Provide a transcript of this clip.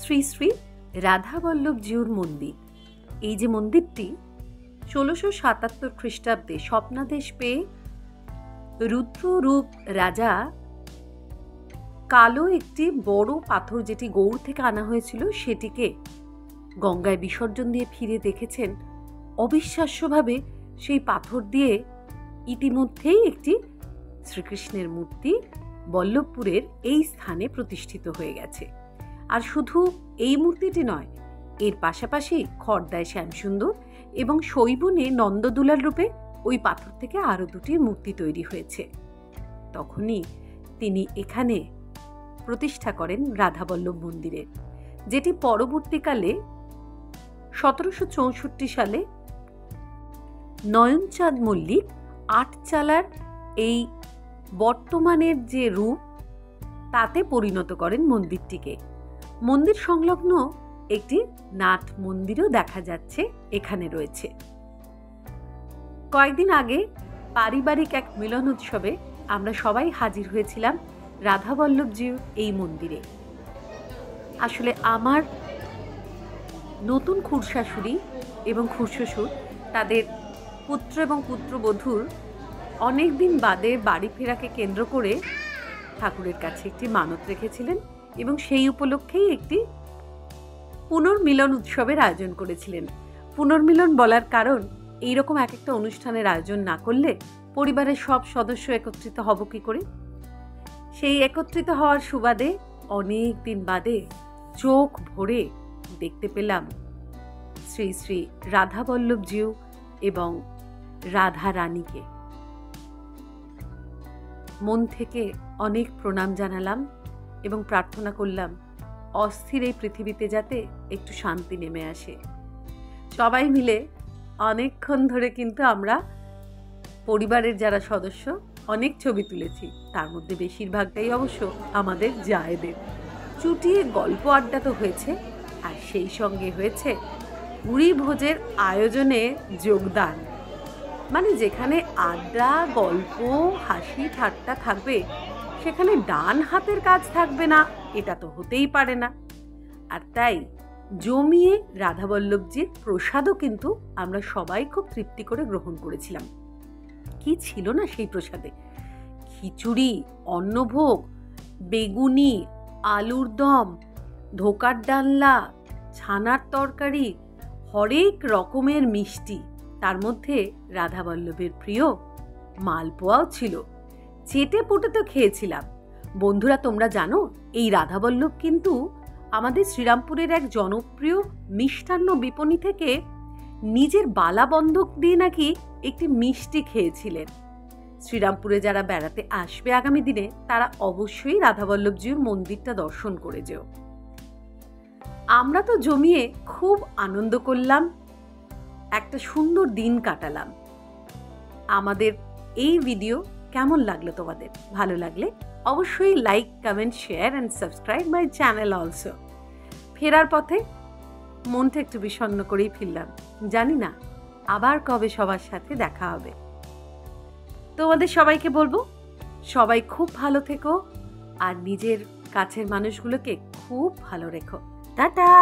শ্রী শ্রী রাধাবল্লভজিউর মন্দির। এই যে মন্দিরটি ১৬৭৭ খ্রিস্টাব্দে স্বপ্নাদেশ পেয়ে রুদ্ররূপ রাজা কালো একটি বড় পাথর, যেটি গৌড় থেকে আনা হয়েছিল, সেটিকে গঙ্গায় বিসর্জন দিয়ে ফিরে দেখেছেন অবিশ্বাস্যভাবে সেই পাথর দিয়ে ইতিমধ্যেই একটি শ্রীকৃষ্ণের মূর্তি বল্লভপুরের এই স্থানে প্রতিষ্ঠিত হয়ে গেছে। আর শুধু এই মূর্তিটি নয়, এর পাশাপাশি খড়দায় শ্যামসুন্দর এবং শৈবনে নন্দদুলাল রূপে ওই পাথর থেকে আরও দুটি মূর্তি তৈরি হয়েছে। তখনই তিনি এখানে প্রতিষ্ঠা করেন রাধাবল্লভ মন্দিরের, যেটি পরবর্তীকালে ১৭৬৪ সালে নয়নচাঁদ মল্লিক আটচালার এই বর্তমানের যে রূপ তাতে পরিণত করেন মন্দিরটিকে। মন্দির সংলগ্ন একটি নাট মন্দিরও দেখা যাচ্ছে এখানে রয়েছে। কয়েকদিন আগে পারিবারিক এক মিলন উৎসবে আমরা সবাই হাজির হয়েছিলাম রাধাবল্লভজির এই মন্দিরে। আসলে আমার নতুন খুড়শাশুড়ি এবং খুড়শ্বশুর তাদের পুত্র এবং পুত্রবধূর অনেক দিন বাদে বাড়ি ফেরাকে কেন্দ্র করে ঠাকুরের কাছে একটি মানত রেখেছিলেন এবং সেই উপলক্ষেই একটি পুনর্মিলন উৎসবের আয়োজন করেছিলেন। পুনর্মিলন বলার কারণ, এইরকম এক একটা অনুষ্ঠানের আয়োজন না করলে পরিবারের সব সদস্য একত্রিত হব কি করে? সেই একত্রিত হওয়ার সুবাদে অনেক দিন বাদে চোখ ভরে দেখতে পেলাম শ্রী শ্রী রাধাবল্লভজিউ এবং রাধা রানীকে। মন থেকে অনেক প্রণাম জানালাম এবং প্রার্থনা করলাম অস্থির এই পৃথিবীতে যাতে একটু শান্তি নেমে আসে। সবাই মিলে অনেকক্ষণ ধরে কিন্তু আমরা পরিবারের যারা সদস্য অনেক ছবি তুলেছি, তার মধ্যে বেশিরভাগটাই অবশ্য আমাদের জায়েদের। চুটিয়ে গল্প আড্ডা তো হয়েছে, আর সেই সঙ্গে হয়েছে ভুরি ভোজের আয়োজনে যোগদান। মানে যেখানে আড্ডা, গল্প, হাসি ঠাট্টা থাকবে, সেখানে ডান হাতের কাজ থাকবে না, এটা তো হতেই পারে না। আর তাই জমিয়ে রাধাবল্লভজির প্রসাদও কিন্তু আমরা সবাই খুব তৃপ্তি করে গ্রহণ করেছিলাম। কি ছিল না সেই প্রসাদে! খিচুড়ি, অন্নভোগ, বেগুনি, আলুর দম, ধোকার ডালনা, ছানার তরকারি, হরেক রকমের মিষ্টি, তার মধ্যে রাধাবল্লভের প্রিয় মালপোয়াও ছিল। চেটে পুটে তো খেয়েছিলাম। বন্ধুরা, তোমরা জানো এই রাধাবল্লভ কিন্তু আমাদের শ্রীরামপুরের এক জনপ্রিয় মিষ্টান্ন বিপণী থেকে নিজের বালা বন্ধক দিয়ে নাকি একটি মিষ্টি খেয়েছিলেন। শ্রীরামপুরে যারা বেড়াতে আসবে আগামী দিনে, তারা অবশ্যই রাধাবল্লভজির মন্দিরটা দর্শন করে যেও। আমরা তো জমিয়ে খুব আনন্দ করলাম, একটা সুন্দর দিন কাটালাম। আমাদের এই ভিডিও কেমন লাগলো তোমাদের? ভালো লাগলে অবশ্যই like, comment, share and subscribe my channel also. ফেরার পথে মনটা একটু বিষণ্ণ করেই ফিরলাম। জানি না আবার কবে সবার সাথে দেখা হবে। তোমাদের সবাইকে বলবো, সবাই খুব ভালো থেকো আর নিজের কাছের মানুষগুলোকে খুব ভালো রেখো। টাটা।